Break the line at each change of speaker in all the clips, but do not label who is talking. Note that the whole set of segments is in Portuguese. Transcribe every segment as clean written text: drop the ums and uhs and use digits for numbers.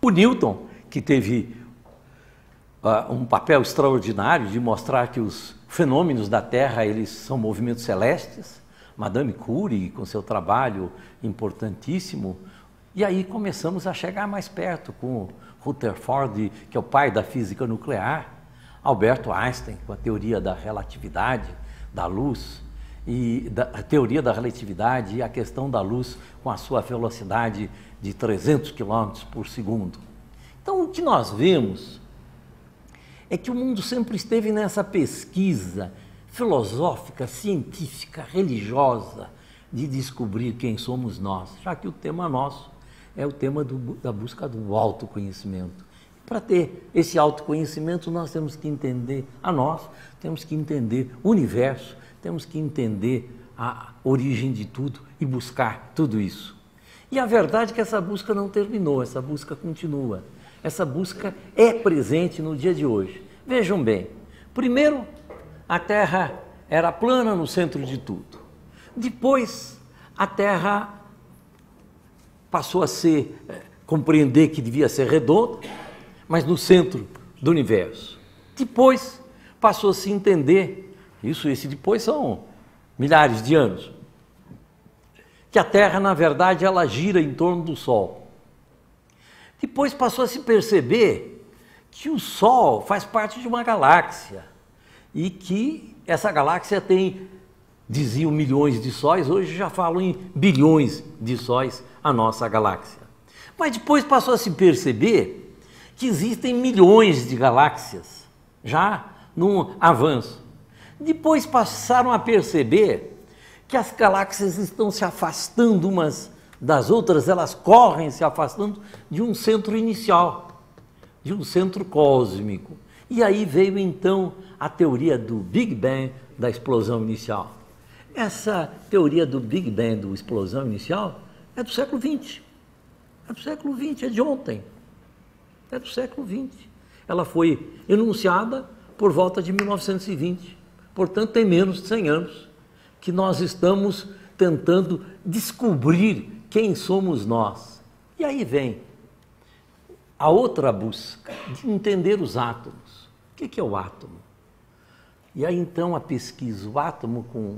O Newton, que teve um papel extraordinário de mostrar que os fenômenos da Terra eles são movimentos celestes, Madame Curie com seu trabalho importantíssimo, e aí começamos a chegar mais perto com Rutherford, que é o pai da física nuclear, Albert Einstein com a teoria da relatividade da luz, e a teoria da relatividade e a questão da luz com a sua velocidade de 300 km por segundo. Então, o que nós vemos é que o mundo sempre esteve nessa pesquisa filosófica, científica, religiosa, de descobrir quem somos nós, já que o tema nosso é o tema da busca do autoconhecimento. Para ter esse autoconhecimento, nós temos que entender a nós, temos que entender o universo, temos que entender a origem de tudo e buscar tudo isso. E a verdade é que essa busca não terminou, essa busca continua. Essa busca é presente no dia de hoje. Vejam bem, primeiro a Terra era plana no centro de tudo. Depois a Terra passou a compreender que devia ser redonda, mas no centro do universo. Depois passou a se entender, esse depois são milhares de anos, que a Terra, na verdade, ela gira em torno do Sol. Depois passou a se perceber que o Sol faz parte de uma galáxia e que essa galáxia tem, diziam milhões de sóis, hoje já falam em bilhões de sóis a nossa galáxia. Mas depois passou a se perceber que existem milhões de galáxias, já num avanço. Depois passaram a perceber que as galáxias estão se afastando umas das outras, elas correm se afastando de um centro inicial, de um centro cósmico. E aí veio então a teoria do Big Bang, da explosão inicial. Essa teoria do Big Bang, da explosão inicial, é do século XX. É do século XX, é de ontem. É do século XX. Ela foi enunciada por volta de 1920. Portanto, tem menos de 100 anos que nós estamos tentando descobrir quem somos nós. E aí vem a outra busca de entender os átomos. O que é o átomo? E aí então a pesquisa, o átomo com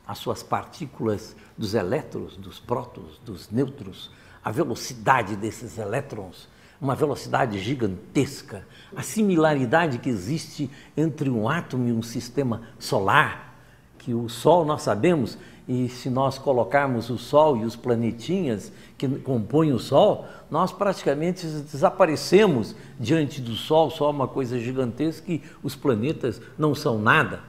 as suas partículas dos elétrons, dos prótons, dos nêutrons, a velocidade desses elétrons, uma velocidade gigantesca, a similaridade que existe entre um átomo e um sistema solar, que o Sol nós sabemos, e se nós colocarmos o Sol e os planetinhas que compõem o Sol, nós praticamente desaparecemos diante do Sol, o Sol é uma coisa gigantesca e os planetas não são nada.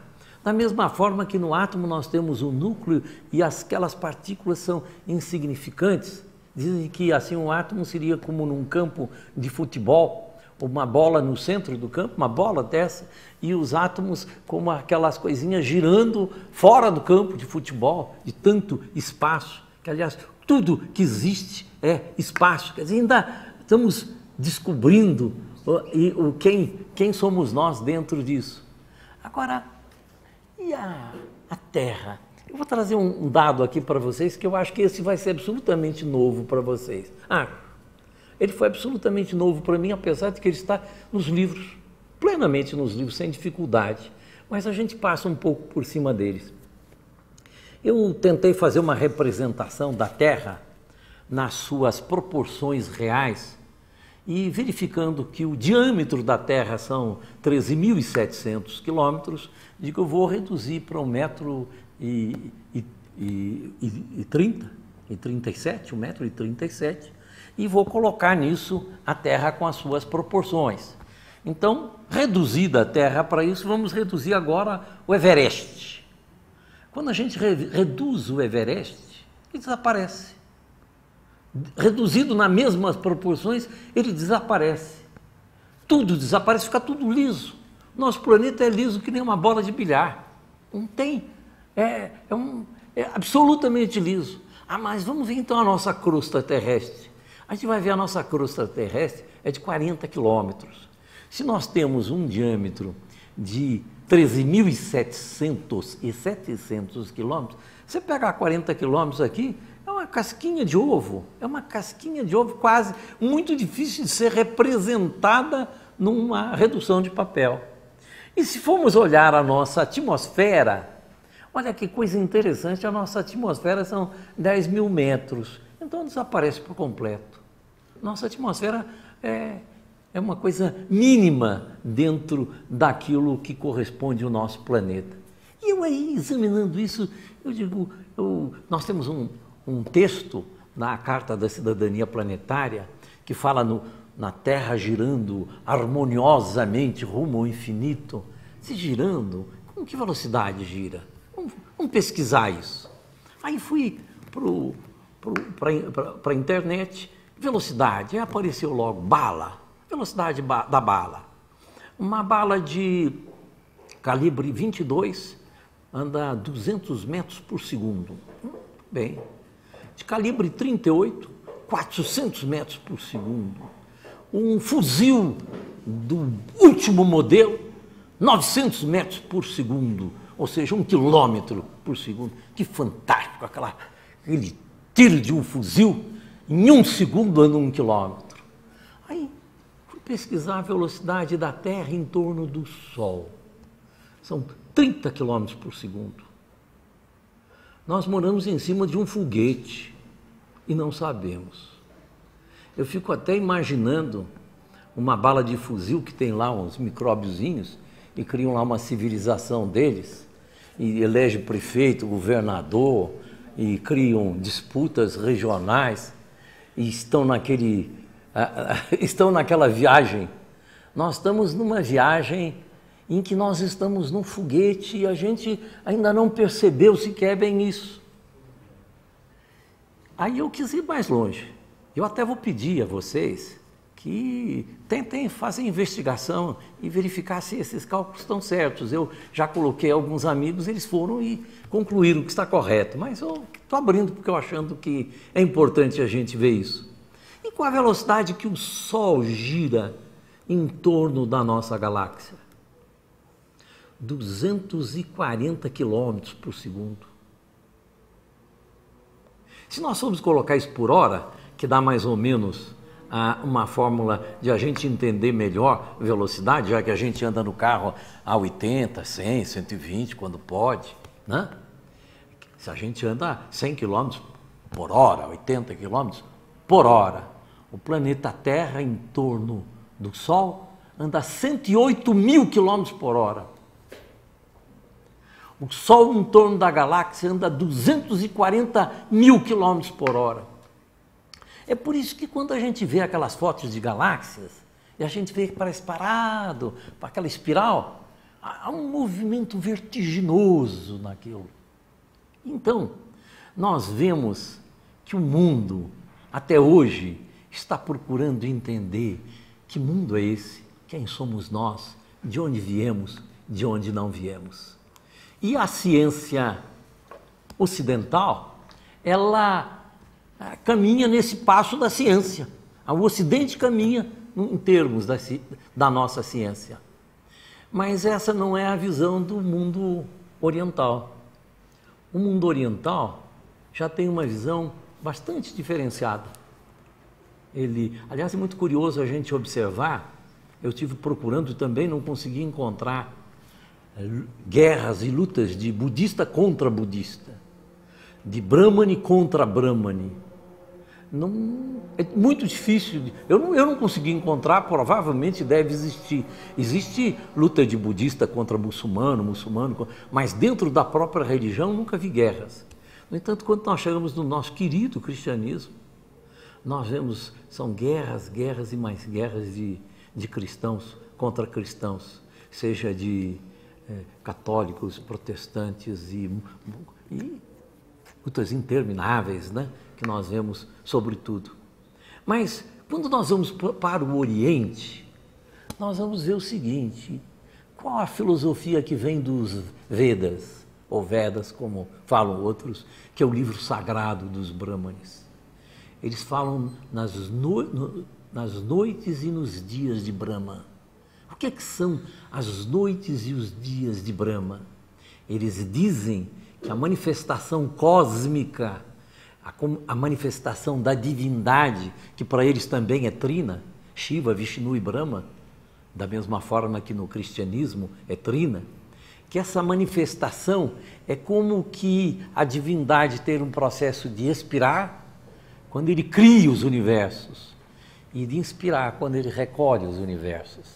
Da mesma forma que no átomo nós temos o núcleo e aquelas partículas são insignificantes. Dizem que assim um átomo seria como num campo de futebol, uma bola no centro do campo, uma bola dessa, e os átomos como aquelas coisinhas girando fora do campo de futebol, de tanto espaço, que aliás tudo que existe é espaço. Quer dizer, ainda estamos descobrindo quem somos nós dentro disso. Agora, e a Terra? Eu vou trazer um dado aqui para vocês que eu acho que esse vai ser absolutamente novo para vocês. Ele foi absolutamente novo para mim, apesar de que ele está nos livros, plenamente nos livros, sem dificuldade. Mas a gente passa um pouco por cima deles. Eu tentei fazer uma representação da Terra nas suas proporções reais e verificando que o diâmetro da Terra são 13.700 quilômetros, digo, eu vou reduzir para 1,37 m, e vou colocar nisso a Terra com as suas proporções. Então, reduzida a Terra para isso, vamos reduzir agora o Everest. Quando a gente reduz o Everest, ele desaparece. Reduzido nas mesmas proporções, ele desaparece. Tudo desaparece, fica tudo liso. Nosso planeta é liso que nem uma bola de bilhar. Não tem, é absolutamente liso. Mas vamos ver então a nossa crosta terrestre. A gente vai ver a nossa crosta terrestre é de 40 quilômetros. Se nós temos um diâmetro de 13.700 e 700 quilômetros, você pegar 40 quilômetros aqui, é uma casquinha de ovo, é uma casquinha de ovo quase muito difícil de ser representada numa redução de papel. E se formos olhar a nossa atmosfera, olha que coisa interessante, a nossa atmosfera são 10 mil metros, então desaparece por completo. Nossa atmosfera é uma coisa mínima dentro daquilo que corresponde ao nosso planeta. E eu aí, examinando isso, eu digo, nós temos um texto na Carta da Cidadania Planetária que fala na Terra girando harmoniosamente rumo ao infinito. Se girando, com que velocidade gira? Vamos pesquisar isso. Aí fui para a internet, velocidade, aí apareceu logo bala, velocidade da bala. Uma bala de calibre 22 anda a 200 metros por segundo. Bem, de calibre 38, 400 metros por segundo. Um fuzil do último modelo, 900 metros por segundo, ou seja, 1 quilômetro por segundo. Que fantástico, aquele tiro de um fuzil, em 1 segundo anda 1 quilômetro. Aí fui pesquisar a velocidade da Terra em torno do Sol. São 30 quilômetros por segundo. Nós moramos em cima de um foguete e não sabemos. Eu fico até imaginando uma bala de fuzil que tem lá uns micróbiozinhos e criam lá uma civilização deles e elege prefeito, governador e criam disputas regionais e estão naquela viagem. Nós estamos numa viagem em que nós estamos num foguete e a gente ainda não percebeu sequer bem isso. Aí eu quis ir mais longe. Eu até vou pedir a vocês que tentem fazer investigação e verificar se esses cálculos estão certos. Eu já coloquei alguns amigos, eles foram e concluíram que está correto, mas eu estou abrindo porque eu achando que é importante a gente ver isso. E com a velocidade que o Sol gira em torno da nossa galáxia? 240 quilômetros por segundo. Se nós formos colocar isso por hora, que dá mais ou menos uma fórmula de a gente entender melhor velocidade, já que a gente anda no carro a 80, 100, 120, quando pode, né? Se a gente anda 100 km por hora, 80 km por hora, o planeta Terra em torno do Sol anda a 108 mil km por hora. O Sol em torno da galáxia anda a 240 mil km por hora. É por isso que quando a gente vê aquelas fotos de galáxias, e a gente vê que parece parado, para aquela espiral, há um movimento vertiginoso naquilo. Então, nós vemos que o mundo, até hoje, está procurando entender que mundo é esse, quem somos nós, de onde viemos, de onde não viemos. E a ciência ocidental, ela caminha nesse passo da ciência. O Ocidente caminha em termos da nossa ciência. Mas essa não é a visão do mundo oriental. O mundo oriental já tem uma visão bastante diferenciada. Aliás, é muito curioso a gente observar, eu estive procurando e também não consegui encontrar guerras e lutas de budista contra budista, de Brahmani contra Brahmani. Não, é muito difícil, eu não consegui encontrar, provavelmente deve existir. Existe luta de budista contra muçulmano, mas dentro da própria religião nunca vi guerras. No entanto, quando nós chegamos no nosso querido cristianismo, nós vemos, são guerras e mais guerras de cristãos contra cristãos, seja de católicos, protestantes e lutas intermináveis, né, que nós vemos sobre tudo. Mas quando nós vamos para o Oriente, nós vamos ver o seguinte: qual a filosofia que vem dos Vedas, ou Vedas, como falam outros, que é o livro sagrado dos Brahmanes. Eles falam nas noites e nos dias de Brahma. O que são as noites e os dias de Brahma? Eles dizem que a manifestação cósmica a manifestação da divindade, que para eles também é trina, Shiva, Vishnu e Brahma, da mesma forma que no cristianismo é trina, que essa manifestação é como que a divindade tem um processo de expirar, quando ele cria os universos, e de inspirar, quando ele recolhe os universos.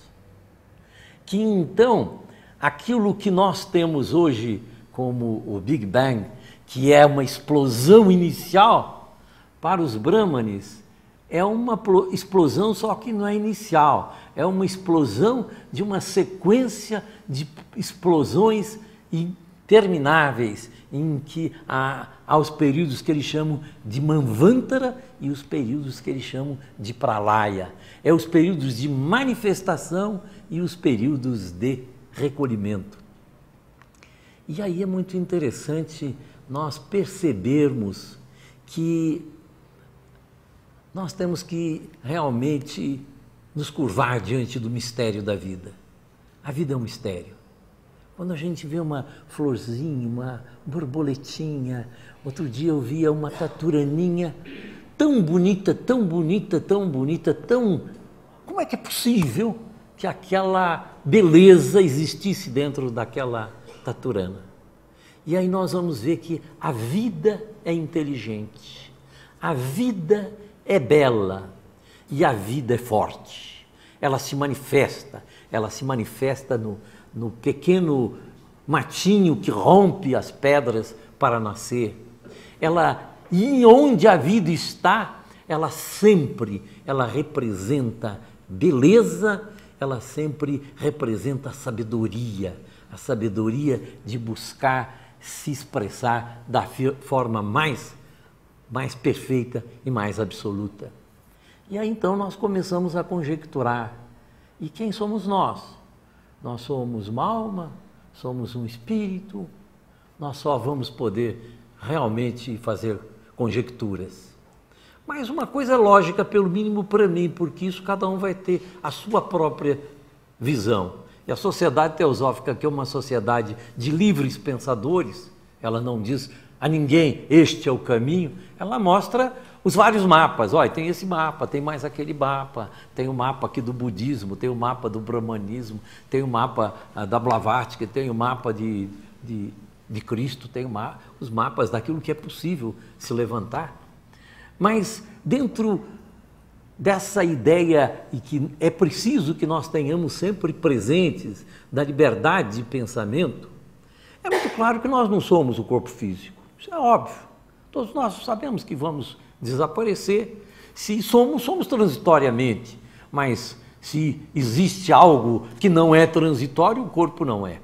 Que então, aquilo que nós temos hoje como o Big Bang, que é uma explosão inicial, para os Brahmanes, é uma explosão só que não é inicial, é uma explosão de uma sequência de explosões intermináveis, em que há os períodos que eles chamam de Manvantara e os períodos que eles chamam de Pralaya. É os períodos de manifestação e os períodos de recolhimento. E aí é muito interessante nós percebermos que nós temos que realmente nos curvar diante do mistério da vida. A vida é um mistério. Quando a gente vê uma florzinha, uma borboletinha, outro dia eu via uma taturaninha tão bonita, tão bonita, tão bonita, tão... Como é que é possível que aquela beleza existisse dentro daquela taturana? E aí nós vamos ver que a vida é inteligente, a vida é bela e a vida é forte. Ela se manifesta no pequeno matinho que rompe as pedras para nascer. E onde a vida está, ela representa beleza, ela sempre representa a sabedoria de buscar se expressar da forma mais perfeita e mais absoluta. E aí então nós começamos a conjecturar. E quem somos nós? Nós somos uma alma, somos um espírito, nós só vamos poder realmente fazer conjecturas. Mas uma coisa é lógica, pelo mínimo para mim, porque isso cada um vai ter a sua própria visão. E a sociedade teosófica, que é uma sociedade de livres pensadores, ela não diz a ninguém, este é o caminho, ela mostra os vários mapas. Olha, tem esse mapa, tem mais aquele mapa, tem o mapa aqui do budismo, tem o mapa do brahmanismo, tem o mapa da Blavatsky, tem o mapa de Cristo, tem os mapas daquilo que é possível se levantar. Mas dentro dessa ideia, e que é preciso que nós tenhamos sempre presentes, da liberdade de pensamento, é muito claro que nós não somos o corpo físico. Isso é óbvio. Todos nós sabemos que vamos desaparecer. Se somos transitoriamente, mas se existe algo que não é transitório, o corpo não é.